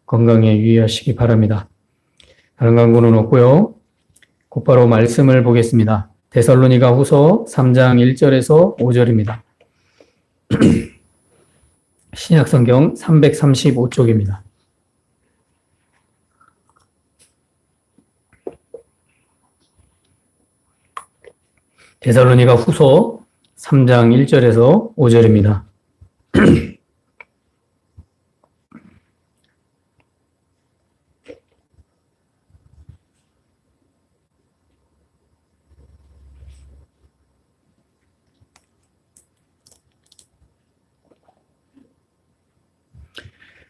건강에 유의하시기 바랍니다. 다른 광고는 없고요. 곧바로 말씀을 보겠습니다. 데살로니가 후서 3장 1절에서 5절입니다. 신약성경 335쪽입니다. 데살로니가 후서 3장 1절에서 5절입니다.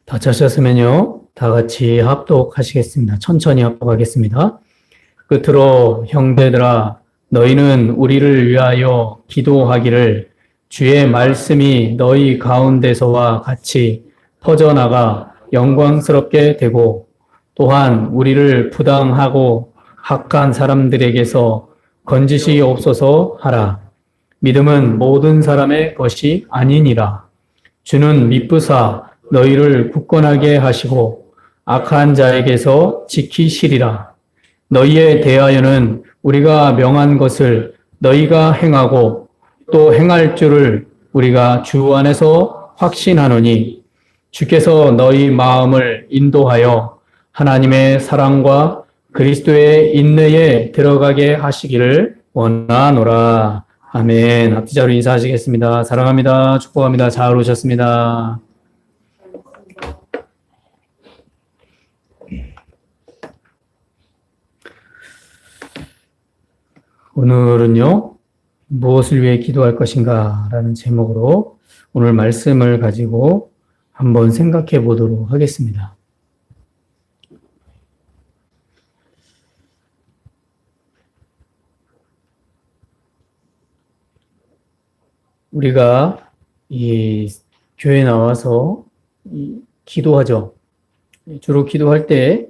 다 찾으셨으면요, 다 같이 합독하시겠습니다. 천천히 합독하겠습니다. 끝으로 형제들아, 너희는 우리를 위하여 기도하기를 주의 말씀이 너희 가운데서와 같이 퍼져나가 영광스럽게 되고, 또한 우리를 부당하고 학한 사람들에게서 건지시옵소서 하라. 믿음은 모든 사람의 것이 아니니라. 주는 미쁘사 너희를 굳건하게 하시고 악한 자에게서 지키시리라. 너희에 대하여는 우리가 명한 것을 너희가 행하고 또 행할 줄을 우리가 주 안에서 확신하노니, 주께서 너희 마음을 인도하여 하나님의 사랑과 그리스도의 인내에 들어가게 하시기를 원하노라. 아멘. 앞뒤자로 인사하시겠습니다. 사랑합니다. 축복합니다. 잘 오셨습니다. 오늘은요, 무엇을 위해 기도할 것인가 라는 제목으로 오늘 말씀을 가지고 한번 생각해 보도록 하겠습니다. 우리가 이 교회에 나와서 기도하죠. 주로 기도할 때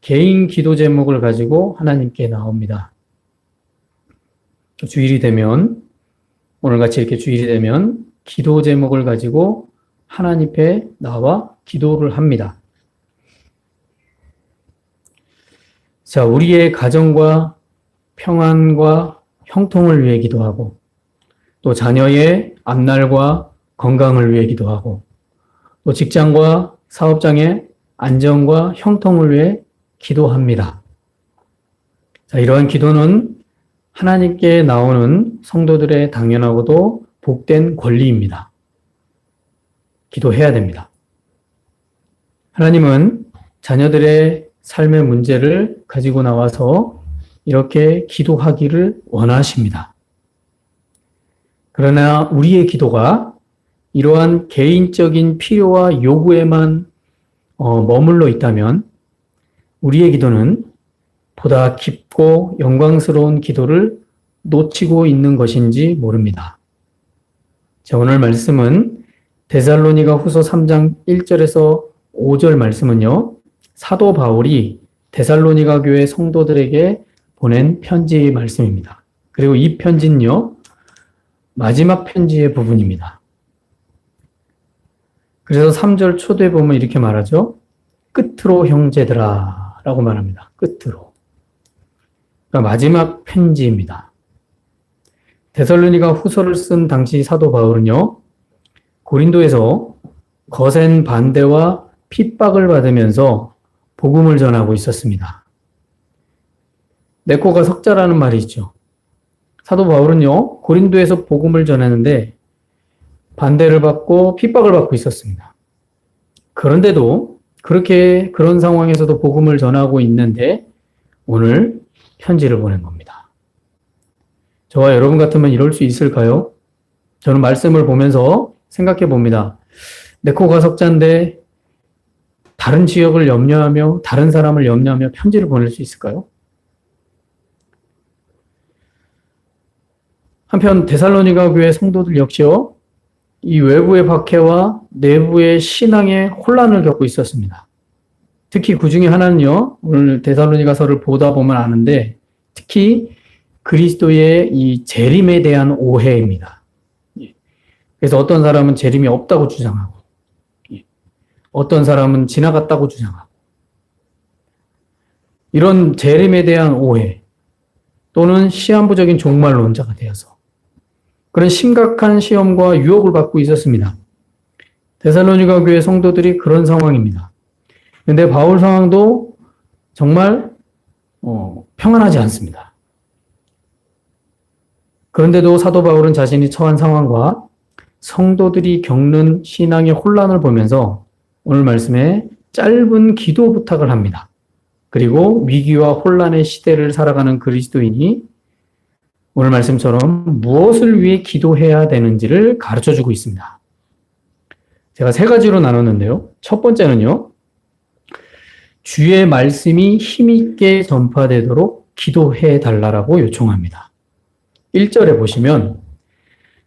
개인 기도 제목을 가지고 하나님께 나옵니다. 주일이 되면, 오늘같이 이렇게 주일이 되면 기도 제목을 가지고 하나님 앞에 나와 기도를 합니다. 자, 우리의 가정과 평안과 형통을 위해 기도하고, 또 자녀의 앞날과 건강을 위해 기도하고, 또 직장과 사업장의 안정과 형통을 위해 기도합니다. 자, 이러한 기도는 하나님께 나오는 성도들의 당연하고도 복된 권리입니다. 기도해야 됩니다. 하나님은 자녀들의 삶의 문제를 가지고 나와서 이렇게 기도하기를 원하십니다. 그러나 우리의 기도가 이러한 개인적인 필요와 요구에만 머물러 있다면 우리의 기도는 보다 깊고 영광스러운 기도를 놓치고 있는 것인지 모릅니다. 자, 오늘 말씀은 데살로니가 후서 3장 1절에서 5절 말씀은요, 사도 바울이 데살로니가 교회 성도들에게 보낸 편지 말씀입니다. 그리고 이 편지는요, 마지막 편지의 부분입니다. 그래서 3절 초대에 보면 이렇게 말하죠. 끝으로 형제들아 라고 말합니다. 끝으로. 그러니까 마지막 편지입니다. 데살로니가 후서를 쓴 당시 사도 바울은요, 고린도에서 거센 반대와 핍박을 받으면서 복음을 전하고 있었습니다. 내 코가 석자라는 말이 있죠. 사도 바울은요, 고린도에서 복음을 전하는데 반대를 받고 핍박을 받고 있었습니다. 그런데도 그런 상황에서도 복음을 전하고 있는데 오늘 편지를 보낸 겁니다. 저와 여러분 같으면 이럴 수 있을까요? 저는 말씀을 보면서 생각해 봅니다. 내 코가 석자인데 다른 지역을 염려하며 다른 사람을 염려하며 편지를 보낼 수 있을까요? 한편 데살로니가 교회 성도들 역시요, 이 외부의 박해와 내부의 신앙의 혼란을 겪고 있었습니다. 특히 그 중에 하나는요, 오늘 데살로니가서를 보다 보면 아는데, 특히 그리스도의 이 재림에 대한 오해입니다. 그래서 어떤 사람은 재림이 없다고 주장하고, 어떤 사람은 지나갔다고 주장하고, 이런 재림에 대한 오해 또는 시한부적인 종말론자가 되어서 그런 심각한 시험과 유혹을 받고 있었습니다. 데살로니가 교회 성도들이 그런 상황입니다. 그런데 바울 상황도 정말 평안하지 않습니다. 그런데도 사도 바울은 자신이 처한 상황과 성도들이 겪는 신앙의 혼란을 보면서 오늘 말씀에 짧은 기도 부탁을 합니다. 그리고 위기와 혼란의 시대를 살아가는 그리스도인이 오늘 말씀처럼 무엇을 위해 기도해야 되는지를 가르쳐주고 있습니다. 제가 세 가지로 나눴는데요. 첫 번째는요, 주의 말씀이 힘있게 전파되도록 기도해 달라고 요청합니다. 1절에 보시면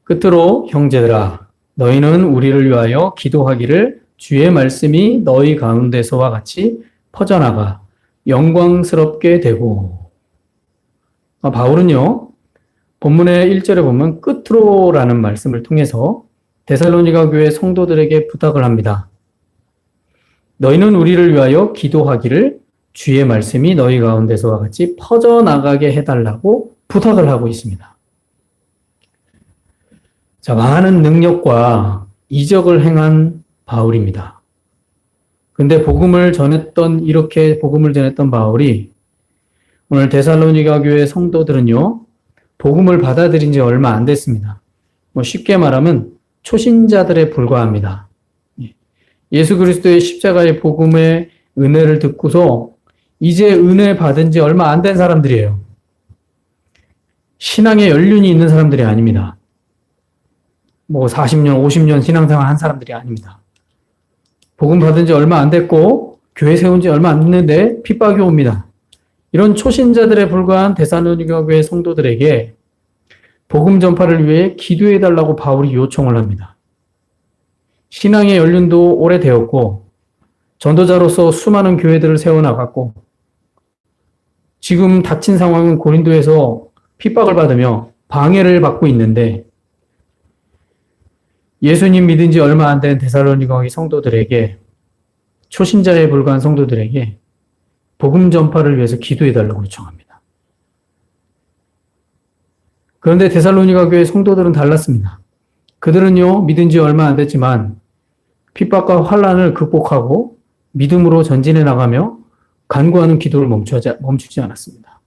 끝으로 형제들아 너희는 우리를 위하여 기도하기를 주의 말씀이 너희 가운데서와 같이 퍼져나가 영광스럽게 되고. 바울은요, 본문의 1절에 보면 끝으로라는 말씀을 통해서 데살로니가 교회 성도들에게 부탁을 합니다. 너희는 우리를 위하여 기도하기를 주의 말씀이 너희 가운데서와 같이 퍼져나가게 해달라고 부탁을 하고 있습니다. 자, 많은 능력과 이적을 행한 바울입니다. 근데 이렇게 복음을 전했던 바울이 오늘 데살로니가 교회 성도들은요, 복음을 받아들인 지 얼마 안 됐습니다. 쉽게 말하면 초신자들에 불과합니다. 예수 그리스도의 십자가의 복음의 은혜를 듣고서 이제 은혜 받은 지 얼마 안 된 사람들이에요. 신앙의 연륜이 있는 사람들이 아닙니다. 40년, 50년 신앙생활 한 사람들이 아닙니다. 복음 받은 지 얼마 안 됐고 교회 세운 지 얼마 안 됐는데 핍박이 옵니다. 이런 초신자들에 불과한 데살로니가 교회 성도들에게 복음 전파를 위해 기도해 달라고 바울이 요청을 합니다. 신앙의 연륜도 오래되었고 전도자로서 수많은 교회들을 세워나갔고 지금 닥친 상황은 고린도에서 핍박을 받으며 방해를 받고 있는데 예수님 믿은 지 얼마 안 된 데살로니가 성도들에게, 초신자에 불과한 성도들에게 복음 전파를 위해서 기도해 달라고 요청합니다. 그런데 데살로니가 교회 성도들은 달랐습니다. 그들은요, 믿은 지 얼마 안 됐지만 핍박과 환난을 극복하고 믿음으로 전진해 나가며 간구하는 기도를 멈추지 않았습니다.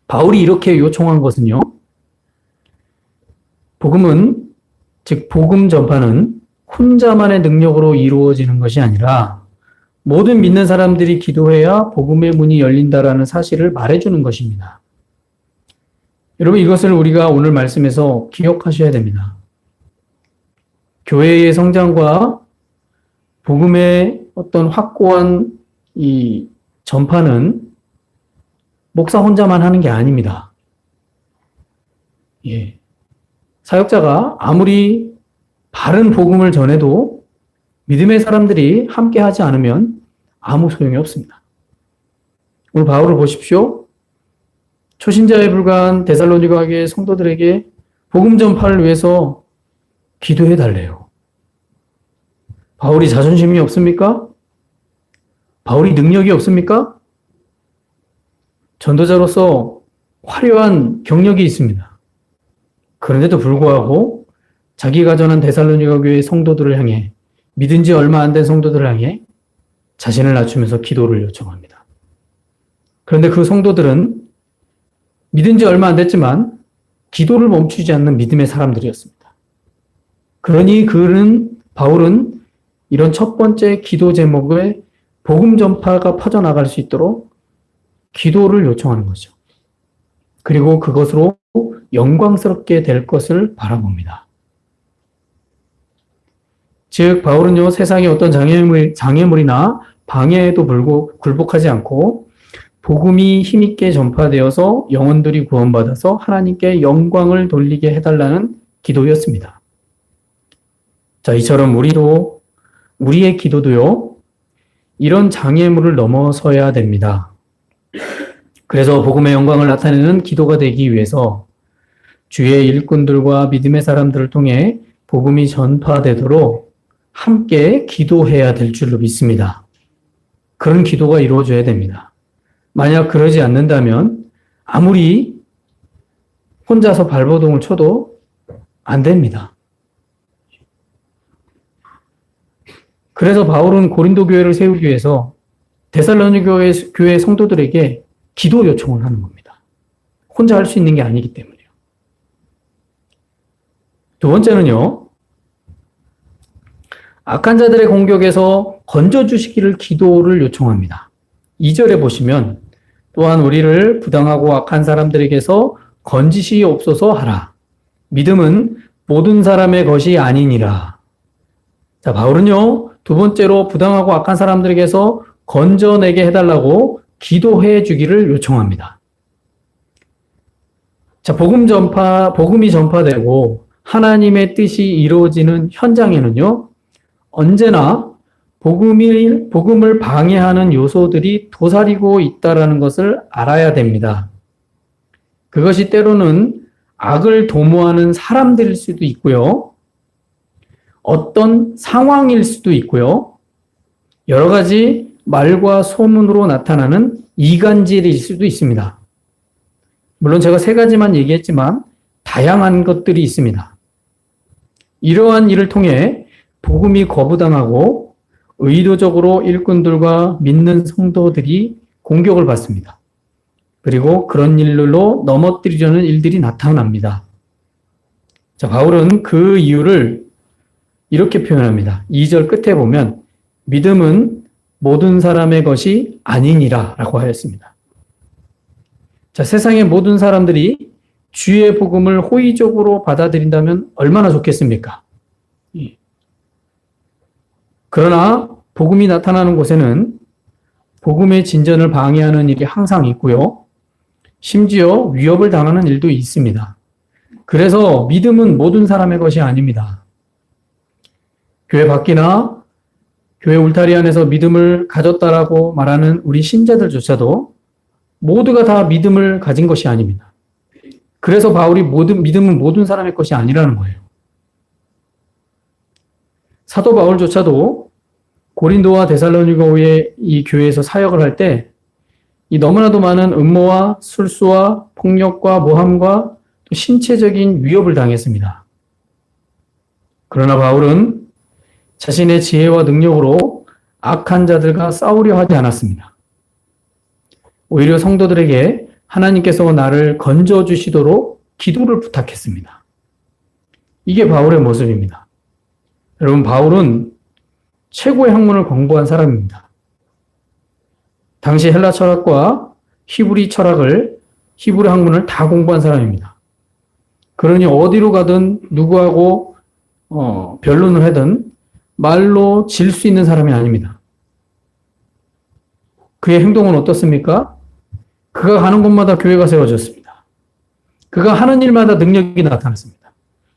바울이 이렇게 요청한 것은요, 복음 전파는 혼자만의 능력으로 이루어지는 것이 아니라 모든 믿는 사람들이 기도해야 복음의 문이 열린다라는 사실을 말해주는 것입니다. 여러분, 이것을 우리가 오늘 말씀에서 기억하셔야 됩니다. 교회의 성장과 복음의 어떤 확고한 이 전파는 목사 혼자만 하는 게 아닙니다. 예. 사역자가 아무리 바른 복음을 전해도 믿음의 사람들이 함께 하지 않으면 아무 소용이 없습니다. 오늘 바울을 보십시오. 초신자에 불과한 데살로니가 교회 성도들에게 복음 전파를 위해서 기도해 달래요. 바울이 자존심이 없습니까? 바울이 능력이 없습니까? 전도자로서 화려한 경력이 있습니다. 그런데도 불구하고 자기가 전한 데살로니가 교회 성도들을 향해, 믿은 지 얼마 안 된 성도들을 향해 자신을 낮추면서 기도를 요청합니다. 그런데 그 성도들은 믿은 지 얼마 안 됐지만 기도를 멈추지 않는 믿음의 사람들이었습니다. 그러니 바울은 이런 첫 번째 기도 제목에 복음 전파가 퍼져나갈 수 있도록 기도를 요청하는 거죠. 그리고 그것으로 영광스럽게 될 것을 바라봅니다. 즉, 바울은요, 세상의 어떤 장애물이나 방해에도 굴복하지 않고 복음이 힘있게 전파되어서 영혼들이 구원받아서 하나님께 영광을 돌리게 해달라는 기도였습니다. 자, 이처럼 우리의 기도도요, 이런 장애물을 넘어서야 됩니다. 그래서 복음의 영광을 나타내는 기도가 되기 위해서 주의 일꾼들과 믿음의 사람들을 통해 복음이 전파되도록 함께 기도해야 될 줄로 믿습니다. 그런 기도가 이루어져야 됩니다. 만약 그러지 않는다면 아무리 혼자서 발버둥을 쳐도 안 됩니다. 그래서 바울은 고린도 교회를 세우기 위해서 데살로니가 교회 성도들에게 기도 요청을 하는 겁니다. 혼자 할 수 있는 게 아니기 때문에요. 두 번째는요, 악한 자들의 공격에서 건져주시기를 기도를 요청합니다. 2절에 보시면 또한 우리를 부당하고 악한 사람들에게서 건지시옵소서 하라. 믿음은 모든 사람의 것이 아니니라. 자, 바울은요, 두 번째로 부당하고 악한 사람들에게서 건져내게 해달라고 기도해 주기를 요청합니다. 자, 복음이 전파되고 하나님의 뜻이 이루어지는 현장에는요, 언제나 복음을 방해하는 요소들이 도사리고 있다는 것을 알아야 됩니다. 그것이 때로는 악을 도모하는 사람들일 수도 있고요. 어떤 상황일 수도 있고요. 여러 가지 말과 소문으로 나타나는 이간질일 수도 있습니다. 물론 제가 세 가지만 얘기했지만 다양한 것들이 있습니다. 이러한 일을 통해 복음이 거부당하고 의도적으로 일꾼들과 믿는 성도들이 공격을 받습니다. 그리고 그런 일로 넘어뜨리려는 일들이 나타납니다. 자, 바울은 그 이유를 이렇게 표현합니다. 2절 끝에 보면 믿음은 모든 사람의 것이 아니니라 라고 하였습니다. 자, 세상의 모든 사람들이 주의 복음을 호의적으로 받아들인다면 얼마나 좋겠습니까? 그러나 복음이 나타나는 곳에는 복음의 진전을 방해하는 일이 항상 있고요. 심지어 위협을 당하는 일도 있습니다. 그래서 믿음은 모든 사람의 것이 아닙니다. 교회 밖이나 교회 울타리 안에서 믿음을 가졌다라고 말하는 우리 신자들조차도 모두가 다 믿음을 가진 것이 아닙니다. 그래서 바울이 믿음은 모든 사람의 것이 아니라는 거예요. 사도 바울조차도 고린도와 데살로니가의 이 교회에서 사역을 할 때 이 너무나도 많은 음모와 술수와 폭력과 모함과 또 신체적인 위협을 당했습니다. 그러나 바울은 자신의 지혜와 능력으로 악한 자들과 싸우려 하지 않았습니다. 오히려 성도들에게 하나님께서 나를 건져주시도록 기도를 부탁했습니다. 이게 바울의 모습입니다. 여러분, 바울은 최고의 학문을 공부한 사람입니다. 당시 헬라 철학과 히브리 학문을 다 공부한 사람입니다. 그러니 어디로 가든 누구하고 변론을 하든 말로 질 수 있는 사람이 아닙니다. 그의 행동은 어떻습니까? 그가 가는 곳마다 교회가 세워졌습니다. 그가 하는 일마다 능력이 나타났습니다.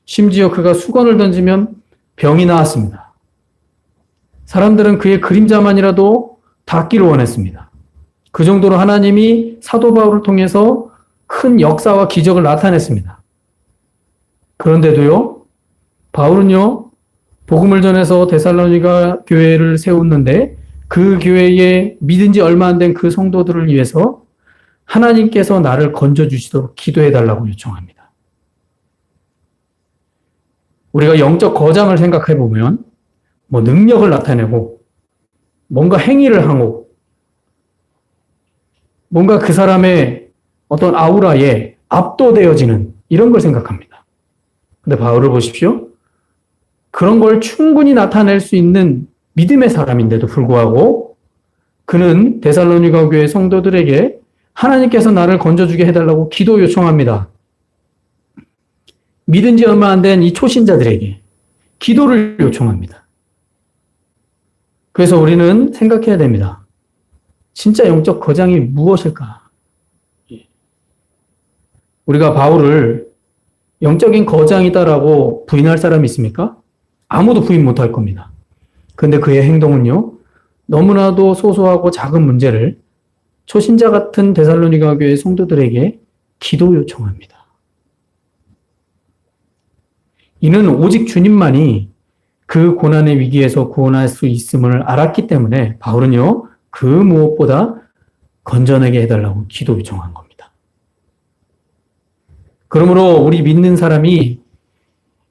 심지어 그가 수건을 던지면 병이 나았습니다. 사람들은 그의 그림자만이라도 닿기를 원했습니다. 그 정도로 하나님이 사도 바울을 통해서 큰 역사와 기적을 나타냈습니다. 그런데도요, 바울은요, 복음을 전해서 데살로니가 교회를 세웠는데 그 교회에 믿은 지 얼마 안 된 그 성도들을 위해서 하나님께서 나를 건져주시도록 기도해달라고 요청합니다. 우리가 영적 거장을 생각해 보면 능력을 나타내고 뭔가 행위를 하고 뭔가 그 사람의 어떤 아우라에 압도되어지는 이런 걸 생각합니다. 근데 바울을 보십시오. 그런 걸 충분히 나타낼 수 있는 믿음의 사람인데도 불구하고 그는 데살로니가 교회 성도들에게 하나님께서 나를 건져주게 해달라고 기도 요청합니다. 믿은 지 얼마 안 된 이 초신자들에게 기도를 요청합니다. 그래서 우리는 생각해야 됩니다. 진짜 영적 거장이 무엇일까? 우리가 바울을 영적인 거장이다라고 부인할 사람이 있습니까? 아무도 부인 못할 겁니다. 그런데 그의 행동은요, 너무나도 소소하고 작은 문제를 초신자 같은 데살로니가 교회 성도들에게 기도 요청합니다. 이는 오직 주님만이 그 고난의 위기에서 구원할 수 있음을 알았기 때문에 바울은요, 그 무엇보다 건져내게 해달라고 기도 요청한 겁니다. 그러므로 우리 믿는 사람이,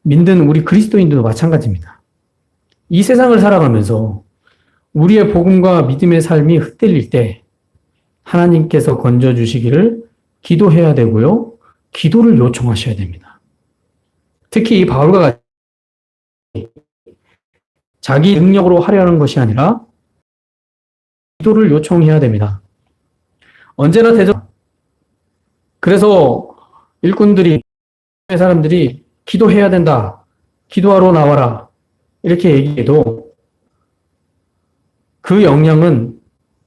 믿는 우리 그리스도인도 마찬가지입니다. 이 세상을 살아가면서 우리의 복음과 믿음의 삶이 흩날릴 때 하나님께서 건져주시기를 기도해야 되고요, 기도를 요청하셔야 됩니다. 특히 이 바울과 같이 자기 능력으로 하려는 것이 아니라 기도를 요청해야 됩니다. 언제나 그래서 일꾼들이, 사람들이 기도해야 된다, 기도하러 나와라 이렇게 얘기해도 그 영향은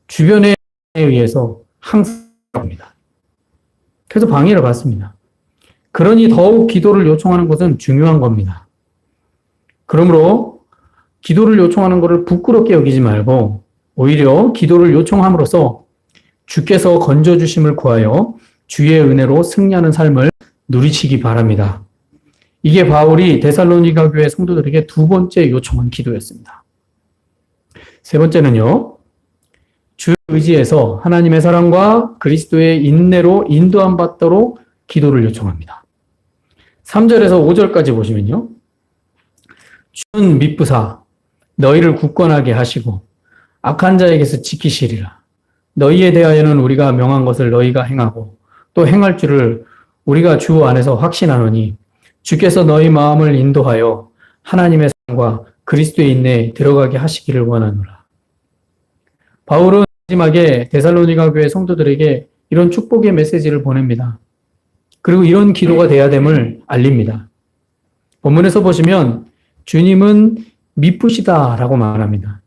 주변에 의해서 항상 합니다. 그래서 방해를 받습니다. 그러니 더욱 기도를 요청하는 것은 중요한 겁니다. 그러므로 기도를 요청하는 것을 부끄럽게 여기지 말고 오히려 기도를 요청함으로써 주께서 건져주심을 구하여 주의 은혜로 승리하는 삶을 누리시기 바랍니다. 이게 바울이 데살로니가 교회 성도들에게 두 번째 요청한 기도였습니다. 세 번째는요, 주 의지에서 하나님의 사랑과 그리스도의 인내로 인도함 받도록 기도를 요청합니다. 3절에서 5절까지 보시면요, 주는 미쁘사 너희를 굳건하게 하시고 악한 자에게서 지키시리라. 너희에 대하여는 우리가 명한 것을 너희가 행하고 또 행할 줄을 우리가 주 안에서 확신하노니 주께서 너희 마음을 인도하여 하나님의 사랑과 그리스도의 인내에 들어가게 하시기를 원하노라. 바울은 마지막에 데살로니가 교회 성도들에게 이런 축복의 메시지를 보냅니다. 그리고 이런 기도가 돼야 됨을 알립니다. 본문에서 보시면 주님은 미쁘시다라고 말합니다.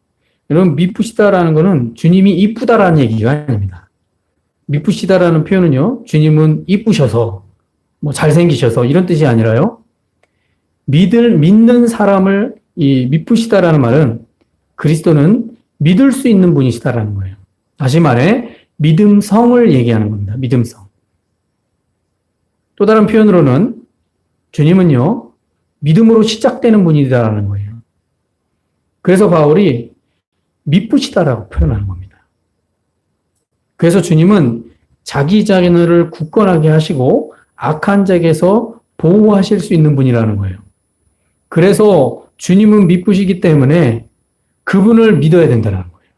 여러분, 미쁘시다라는 것은 주님이 이쁘다라는 얘기가 아닙니다. 미쁘시다라는 표현은요, 주님은 이쁘셔서, 잘생기셔서 이런 뜻이 아니라요, 믿는 사람을, 이 미쁘시다라는 말은 그리스도는 믿을 수 있는 분이시다라는 거예요. 다시 말해, 믿음성을 얘기하는 겁니다. 믿음성. 또 다른 표현으로는 주님은요, 믿음으로 시작되는 분이다라는 거예요. 그래서 바울이 미쁘시다라고 표현하는 겁니다. 그래서 주님은 자기 자신을 굳건하게 하시고 악한 자에게서 보호하실 수 있는 분이라는 거예요. 그래서 주님은 미쁘시기 때문에 그분을 믿어야 된다는 거예요.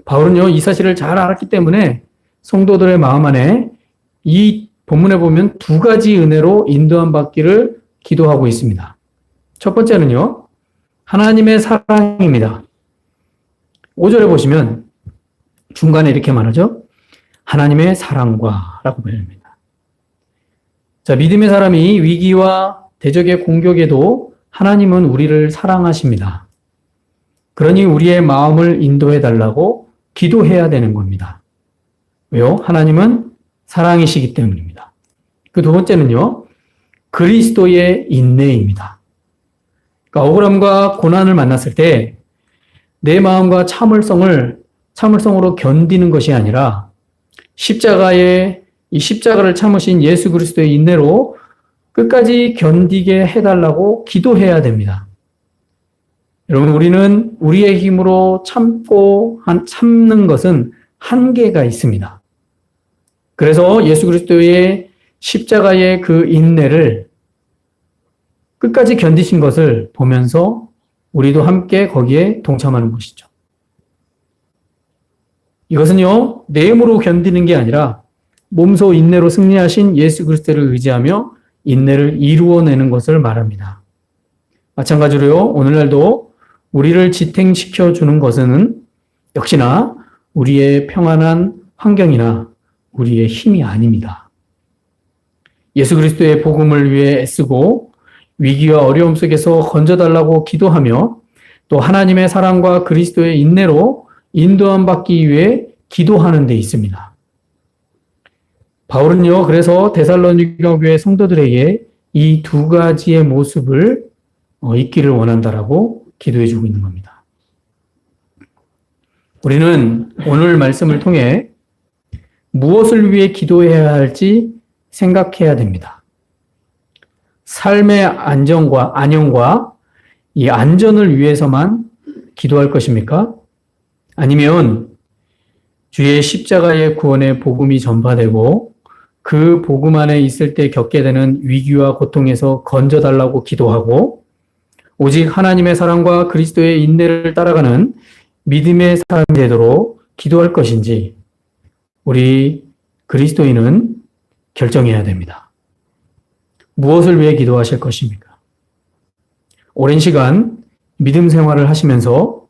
바울은요, 이 사실을 잘 알았기 때문에 성도들의 마음 안에 이 본문에 보면 두 가지 은혜로 인도함 받기를 기도하고 있습니다. 첫 번째는요, 하나님의 사랑입니다. 5절에 보시면 중간에 이렇게 말하죠. 하나님의 사랑과 라고 표현합니다. 자, 믿음의 사람이 위기와 대적의 공격에도 하나님은 우리를 사랑하십니다. 그러니 우리의 마음을 인도해 달라고 기도해야 되는 겁니다. 왜요? 하나님은 사랑이시기 때문입니다. 그 두 번째는요, 그리스도의 인내입니다. 그러니까 억울함과 고난을 만났을 때 내 마음과 참을성으로 견디는 것이 아니라 이 십자가를 참으신 예수 그리스도의 인내로 끝까지 견디게 해달라고 기도해야 됩니다. 여러분, 우리는 우리의 힘으로 참는 것은 한계가 있습니다. 그래서 예수 그리스도의 십자가의 그 인내를 끝까지 견디신 것을 보면서 우리도 함께 거기에 동참하는 것이죠. 이것은요, 내 힘으로 견디는 게 아니라 몸소 인내로 승리하신 예수 그리스도를 의지하며 인내를 이루어내는 것을 말합니다. 마찬가지로요, 오늘날도 우리를 지탱시켜 주는 것은 역시나 우리의 평안한 환경이나 우리의 힘이 아닙니다. 예수 그리스도의 복음을 위해 애쓰고 위기와 어려움 속에서 건져달라고 기도하며 또 하나님의 사랑과 그리스도의 인내로 인도함 받기 위해 기도하는 데 있습니다. 바울은요, 그래서 데살로니가 교회 성도들에게 이 두 가지의 모습을 있기를 원한다라고 기도해 주고 있는 겁니다. 우리는 오늘 말씀을 통해 무엇을 위해 기도해야 할지 생각해야 됩니다. 삶의 안녕과 이 안전을 위해서만 기도할 것입니까? 아니면 주의 십자가의 구원의 복음이 전파되고 그 복음 안에 있을 때 겪게 되는 위기와 고통에서 건져달라고 기도하고 오직 하나님의 사랑과 그리스도의 인내를 따라가는 믿음의 사람이 되도록 기도할 것인지 우리 그리스도인은 결정해야 됩니다. 무엇을 위해 기도하실 것입니까? 오랜 시간 믿음 생활을 하시면서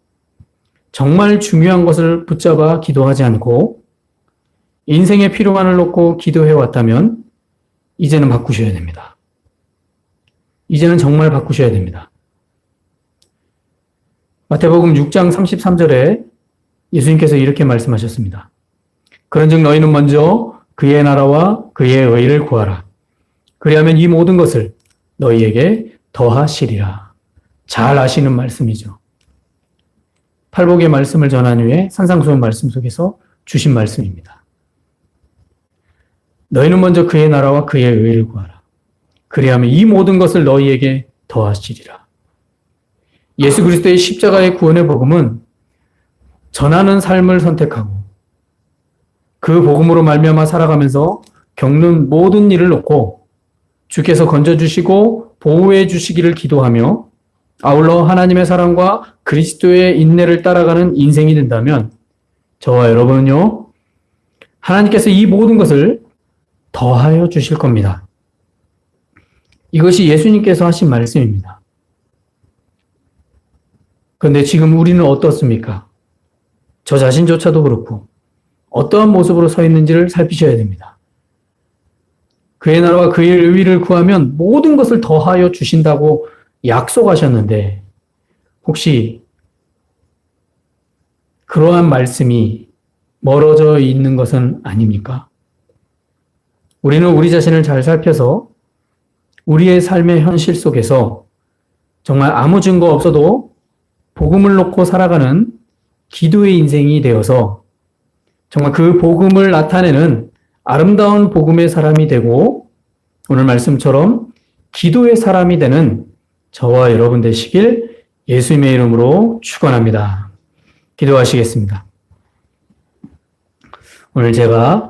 정말 중요한 것을 붙잡아 기도하지 않고 인생의 필요만을 놓고 기도해 왔다면 이제는 바꾸셔야 됩니다. 이제는 정말 바꾸셔야 됩니다. 마태복음 6장 33절에 예수님께서 이렇게 말씀하셨습니다. 그런즉 너희는 먼저 그의 나라와 그의 의를 구하라. 그리하면 이 모든 것을 너희에게 더하시리라. 잘 아시는 말씀이죠. 팔복의 말씀을 전한 후에 산상수훈 말씀 속에서 주신 말씀입니다. 너희는 먼저 그의 나라와 그의 의를 구하라. 그리하면 이 모든 것을 너희에게 더하시리라. 예수 그리스도의 십자가의 구원의 복음은 전하는 삶을 선택하고 그 복음으로 말미암아 살아가면서 겪는 모든 일을 놓고 주께서 건져주시고 보호해 주시기를 기도하며 아울러 하나님의 사랑과 그리스도의 인내를 따라가는 인생이 된다면 저와 여러분은요, 하나님께서 이 모든 것을 더하여 주실 겁니다. 이것이 예수님께서 하신 말씀입니다. 그런데 지금 우리는 어떻습니까? 저 자신조차도 그렇고 어떠한 모습으로 서 있는지를 살피셔야 됩니다. 그의 나라와 그의 의를 구하면 모든 것을 더하여 주신다고 약속하셨는데 혹시 그러한 말씀이 멀어져 있는 것은 아닙니까? 우리는 우리 자신을 잘 살펴서 우리의 삶의 현실 속에서 정말 아무 증거 없어도 복음을 놓고 살아가는 기도의 인생이 되어서 정말 그 복음을 나타내는 아름다운 복음의 사람이 되고 오늘 말씀처럼 기도의 사람이 되는 저와 여러분 되시길 예수님의 이름으로 축원합니다. 기도하시겠습니다. 오늘 제가